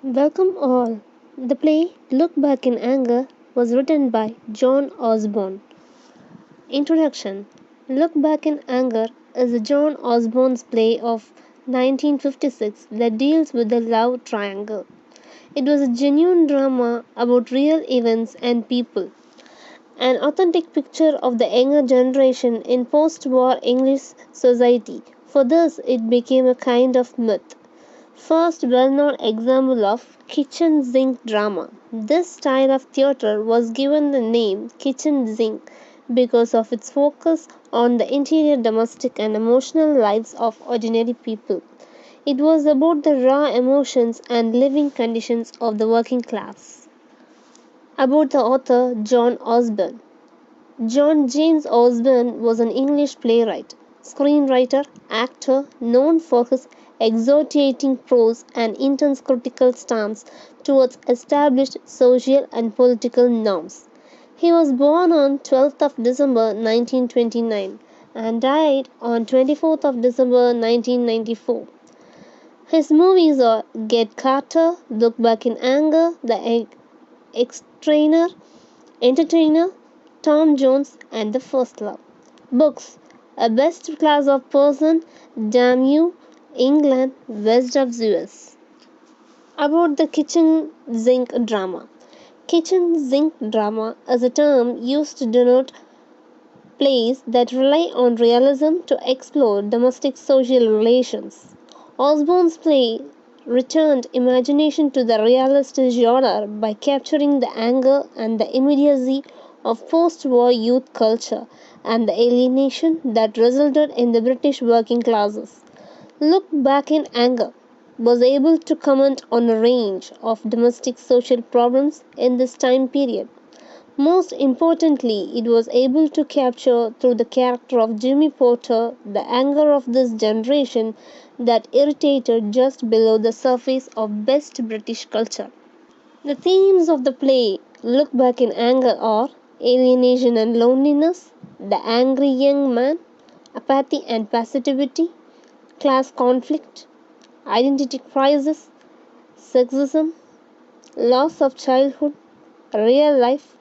Welcome all. The play Look Back in Anger was written by John Osborne. Introduction. Look Back in Anger is a John Osborne's play of 1956 that deals with the love triangle. It was a genuine drama about real events and people, an authentic picture of the younger generation in post war English society. For this, it became a kind of myth. First well known example of kitchen sink drama. This style of theatre was given the name kitchen sink because of its focus on the interior domestic and emotional lives of ordinary people. It was about the raw emotions and living conditions of the working class. About the author John Osborne. John James Osborne was an English playwright, screenwriter, actor known for his exhilarating prose and intense critical stance towards established social and political norms. He was born on 12th of December 1929 and died on 24th of December 1994. His movies are Get Carter, Look Back in Anger, The Extrainer, Entertainer, Tom Jones, and The First Love. Books: A Best Class of Person, Damn You, England, West of US. About the kitchen sink drama. Kitchen sink drama is a term used to denote plays that rely on realism to explore domestic social relations. Osborne's play returned imagination to the realist genre by capturing the anger and the immediacy of post war youth culture and the alienation that resulted in the British working classes. Look Back in Anger was able to comment on a range of domestic social problems in this time period. Most importantly, it was able to capture through the character of Jimmy Porter the anger of this generation that irritated just below the surface of best British culture. The themes of the play Look Back in Anger are alienation and loneliness, the angry young man, apathy and passivity, class conflict, identity crisis, sexism, loss of childhood, real life,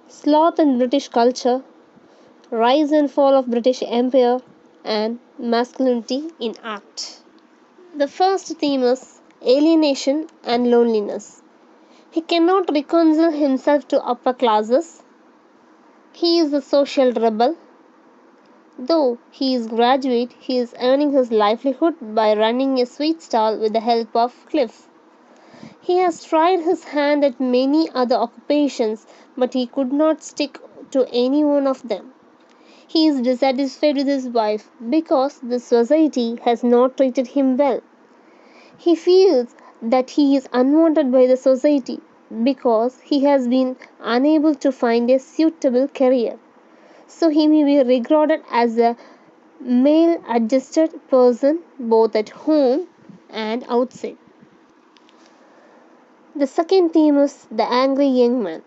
sloth in British culture, rise and fall of British Empire, and masculinity in art. The first theme is alienation and loneliness. He cannot reconcile himself to upper classes. He is a social rebel. Though he is graduate, he is earning his livelihood by running a sweet stall with the help of Cliff. He has tried his hand at many other occupations, but he could not stick to any one of them. He is dissatisfied with his wife because the society has not treated him well. He feels that he is unwanted by the society because he has been unable to find a suitable career. So he may be regarded as a male-adjusted person both at home and outside. The second theme is the angry young man.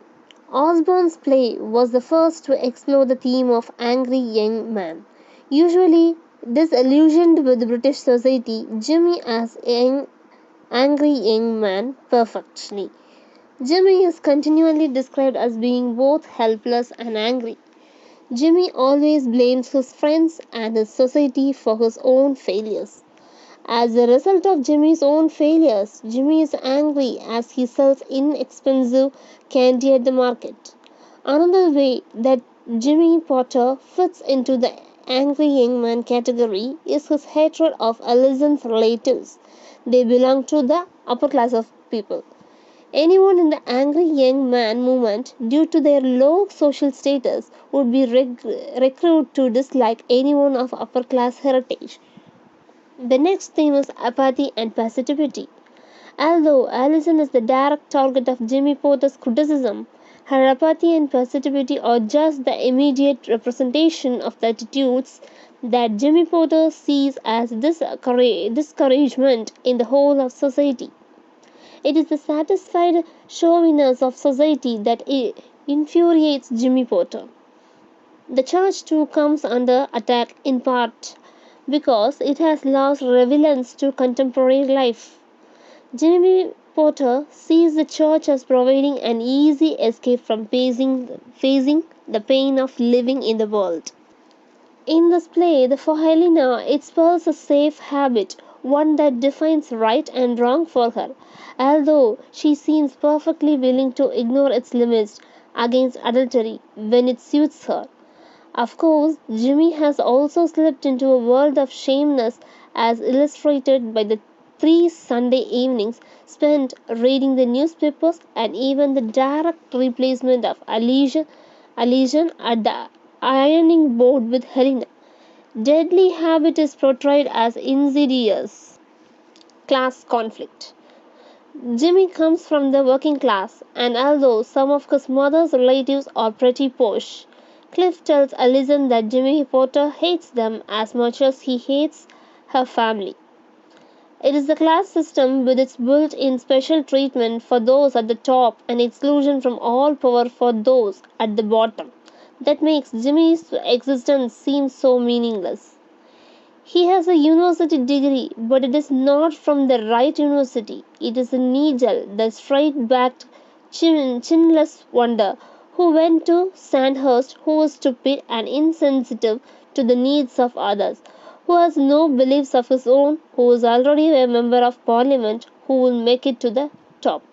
Osborne's play was the first to explore the theme of angry young man. Usually disillusioned with British society, Jimmy as a angry young man perfectly. Jimmy is continually described as being both helpless and angry. Jimmy always blames his friends and his society for his own failures. As a result of Jimmy's own failures, Jimmy is angry as he sells inexpensive candy at the market. Another way that Jimmy Potter fits into the angry young man category is his hatred of Allison's relatives. They belong to the upper class of people. Anyone in the angry young man movement, due to their low social status, would be recruited to dislike anyone of upper class heritage. The next theme is apathy and passivity. Although Allison is the direct target of Jimmy Porter's criticism, her apathy and passivity are just the immediate representation of the attitudes that Jimmy Porter sees as discouragement in the whole of society. It is the satisfied chauvinism of society that infuriates Jimmy Porter. The church too comes under attack in part because it has lost relevance to contemporary life. Jimmy Porter sees the church as providing an easy escape from facing the pain of living in the world. In this play, for Helena, it spells a safe habit, one that defines right and wrong for her, although she seems perfectly willing to ignore its limits against adultery when it suits her. Of course, Jimmy has also slipped into a world of shameness as illustrated by the 3 Sunday evenings spent reading the newspapers and even the direct replacement of Alison at the ironing board with Helena. Deadly habit is portrayed as insidious class conflict. Jimmy comes from the working class, and although some of his mother's relatives are pretty posh, Cliff tells Allison that Jimmy Potter hates them as much as he hates her family. It is the class system with its built in special treatment for those at the top and exclusion from all power for those at the bottom that makes Jimmy's existence seem so meaningless. He has a university degree, but it is not from the right university. It is a Nigel, the straight backed, chinless wonder who went to Sandhurst, who was stupid and insensitive to the needs of others, who has no beliefs of his own, who is already a member of parliament, who will make it to the top.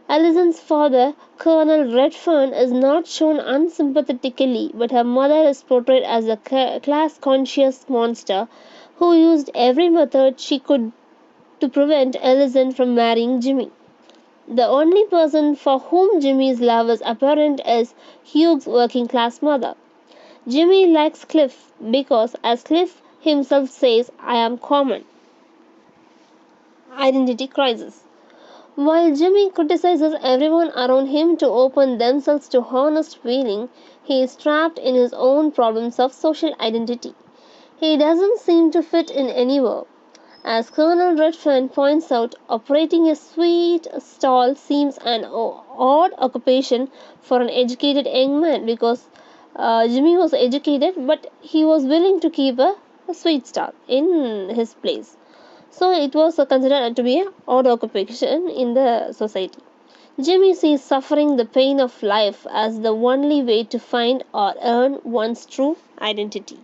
Alison's father, Colonel Redfern, is not shown unsympathetically, but her mother is portrayed as a class conscious monster who used every method she could to prevent Alison from marrying Jimmy. The only person for whom Jimmy's love is apparent is Hugh's working class mother. Jimmy likes Cliff because, as Cliff himself says, I am common. Identity crisis. While Jimmy criticizes everyone around him to open themselves to honest feeling, he is trapped in his own problems of social identity. He doesn't seem to fit in anywhere. As Colonel Redfern points out, operating a sweet stall seems an odd occupation for an educated young man because Jimmy was educated but he was willing to keep a sweet stall in his place. So it was considered to be an odd occupation in the society. Jimmy sees suffering the pain of life as the only way to find or earn one's true identity.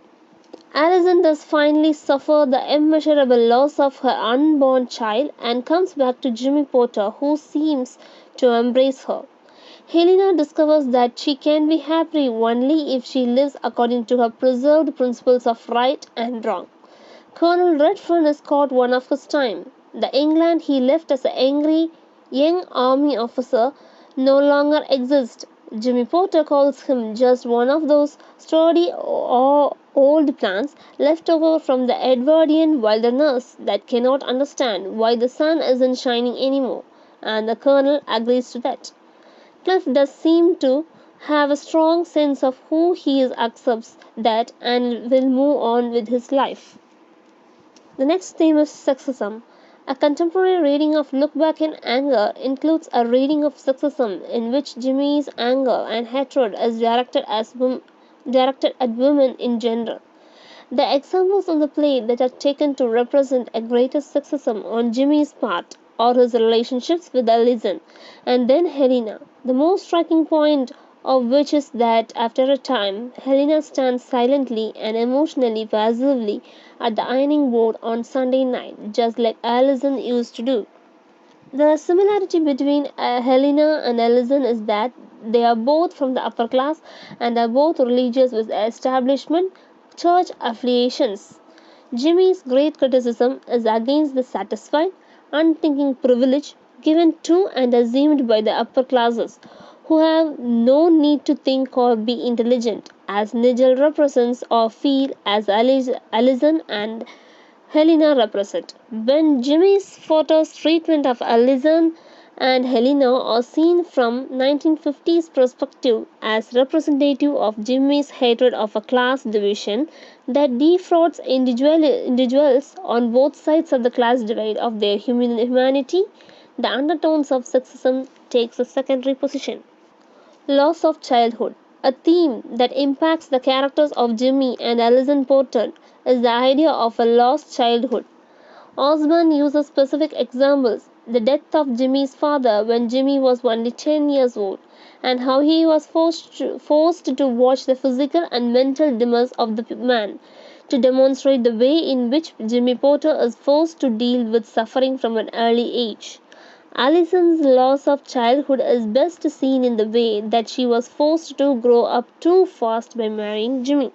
Alison does finally suffer the immeasurable loss of her unborn child and comes back to Jimmy Potter, who seems to embrace her. Helena discovers that she can be happy only if she lives according to her preserved principles of right and wrong. Colonel Redfern is caught one of his time. The England he left as an angry young army officer no longer exists. Jimmy Potter calls him just one of those sturdy old plants left over from the Edwardian wilderness that cannot understand why the sun isn't shining anymore, and the Colonel agrees to that. Cliff does seem to have a strong sense of who he is, accepts that, and will move on with his life. The next theme is sexism. A contemporary reading of Look Back in Anger includes a reading of sexism in which Jimmy's anger and hatred is directed at women in general. The examples in the play that are taken to represent a greater sexism on Jimmy's part are his relationships with Alison and then Helena. The most striking point of which is that after a time, Helena stands silently and emotionally passively at the ironing board on Sunday night, just like Alison used to do. The similarity between Helena and Alison is that they are both from the upper class and are both religious with establishment church affiliations. Jimmy's great criticism is against the satisfied, unthinking privilege given to and assumed by the upper classes, who have no need to think or be intelligent, as Nigel represents or feel as Alison and Helena represent. When Jimmy Potter's treatment of Alison and Helena are seen from 1950s perspective as representative of Jimmy's hatred of a class division that defrauds individuals on both sides of the class divide of their humanity, the undertones of sexism takes a secondary position. Loss of childhood. A theme that impacts the characters of Jimmy and Alison Potter is the idea of a lost childhood. Osborne uses specific examples, the death of Jimmy's father when Jimmy was only 10 years old, and how he was forced to watch the physical and mental demise of the man to demonstrate the way in which Jimmy Porter is forced to deal with suffering from an early age. Allison's loss of childhood is best seen in the way that she was forced to grow up too fast by marrying Jimmy.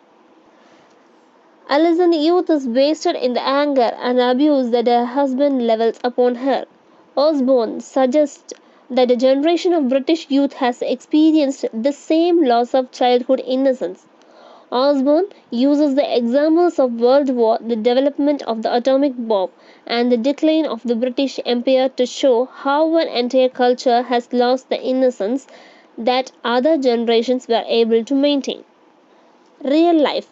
Allison's youth is wasted in the anger and abuse that her husband levels upon her. Osborne suggests that a generation of British youth has experienced the same loss of childhood innocence. Osborne uses the examples of World War, the development of the atomic bomb, and the decline of the British Empire to show how an entire culture has lost the innocence that other generations were able to maintain. Real life.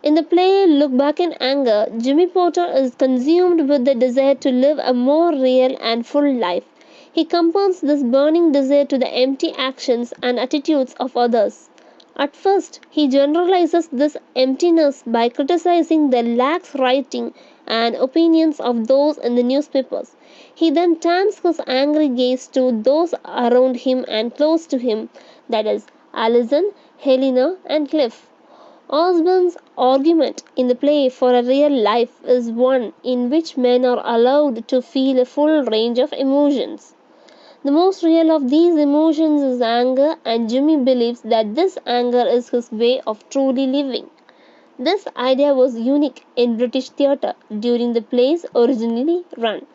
In the play Look Back in Anger, Jimmy Porter is consumed with the desire to live a more real and full life. He compares this burning desire to the empty actions and attitudes of others. At first, he generalizes this emptiness by criticizing the lax writing and opinions of those in the newspapers. He then turns his angry gaze to those around him and close to him, that is, Allison, Helena, and Cliff. Osborne's argument in the play for a real life is one in which men are allowed to feel a full range of emotions. The most real of these emotions is anger, and Jimmy believes that this anger is his way of truly living. This idea was unique in British theatre during the play's originally run.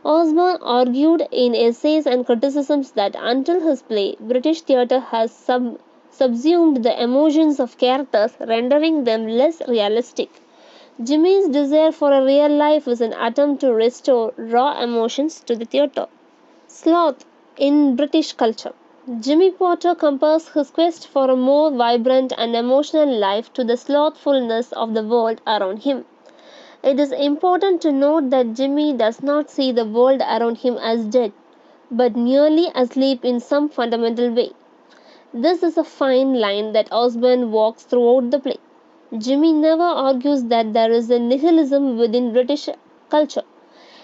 Osborne argued in essays and criticisms that until his play, British theatre has subsumed the emotions of characters, rendering them less realistic. Jimmy's desire for a real life is an attempt to restore raw emotions to the theatre. Sloth in British culture. Jimmy Porter compares his quest for a more vibrant and emotional life to the slothfulness of the world around him. It is important to note that Jimmy does not see the world around him as dead, but merely asleep in some fundamental way. This is a fine line that Osborne walks throughout the play. Jimmy never argues that there is a nihilism within British culture.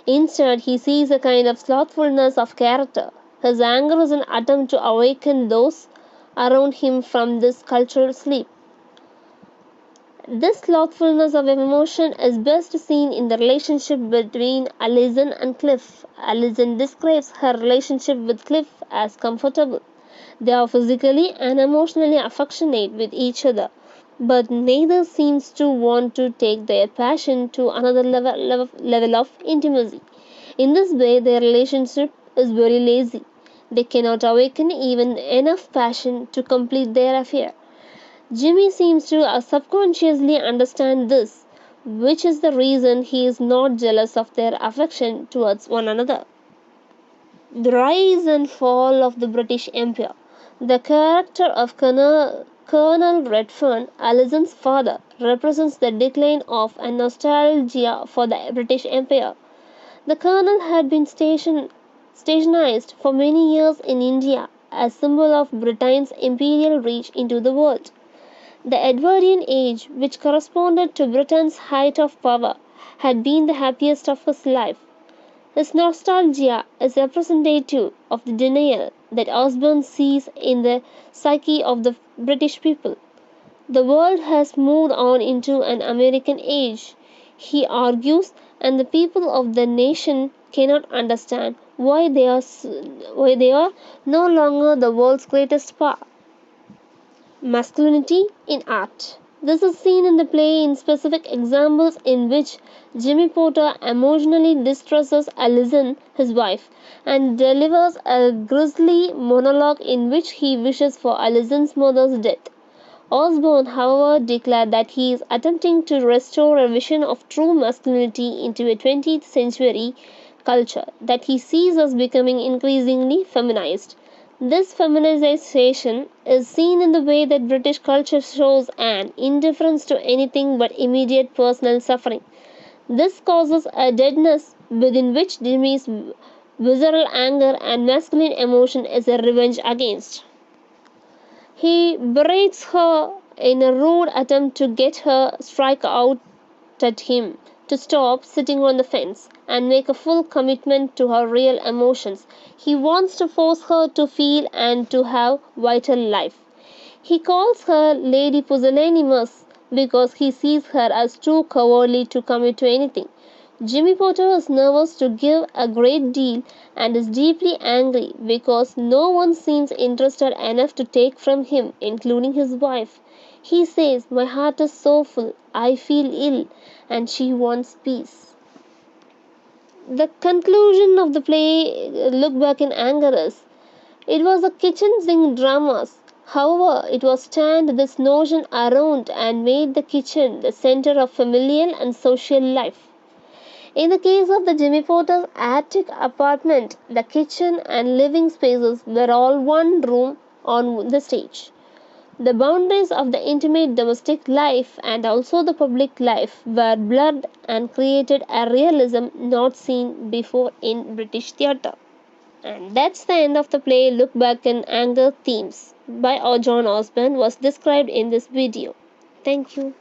Instead, he sees a kind of slothfulness of character. His anger is an attempt to awaken those around him from this cultural sleep. This slothfulness of emotion is best seen in the relationship between Allison and Cliff. Allison describes her relationship with Cliff as comfortable. They are physically and emotionally affectionate with each other, but neither seems to want to take their passion to another level of intimacy. In this way, their relationship is very lazy. They cannot awaken even enough passion to complete their affair. Jimmy seems to subconsciously understand this, which is the reason he is not jealous of their affection towards one another. The rise and fall of the British Empire. The character of Colonel Redfern, Allison's father, represents the decline of and nostalgia for the British Empire. The colonel had been stationized for many years in India, a symbol of Britain's imperial reach into the world. The Edwardian age, which corresponded to Britain's height of power, had been the happiest of his life. His nostalgia is representative of the denial that Osborne sees in the psyche of the British people. The world has moved on into an American age, he argues, and the people of the nation cannot understand why they are no longer the world's greatest power. Masculinity in art. This is seen in the play in specific examples in which Jimmy Porter emotionally distresses Allison, his wife, and delivers a grisly monologue in which he wishes for Allison's mother's death. Osborne, however, declared that he is attempting to restore a vision of true masculinity into a 20th century culture that he sees as becoming increasingly feminized. This feminization is seen in the way that British culture shows an indifference to anything but immediate personal suffering. This causes a deadness within which Jimmy's visceral anger and masculine emotion is a revenge against. He berates her in a rude attempt to get her strike out at him. to stop sitting on the fence and make a full commitment to her real emotions. He wants to force her to feel and to have vital life. He calls her Lady Pusillanimous because he sees her as too cowardly to commit to anything. Jimmy Potter is nervous to give a great deal and is deeply angry because no one seems interested enough to take from him, including his wife. He says, "My heart is so full, I feel ill," and she wants peace. The conclusion of the play, Look Back in Anger, is it was a kitchen sink drama. However, it was turned this notion around and made the kitchen the center of familial and social life. In the case of the Jimmy Potter's attic apartment, the kitchen and living spaces were all one room on the stage. The boundaries of the intimate domestic life and also the public life were blurred and created a realism not seen before in British theatre. And that's the end of the play Look Back in Anger Themes by John Osborne was described in this video. Thank you.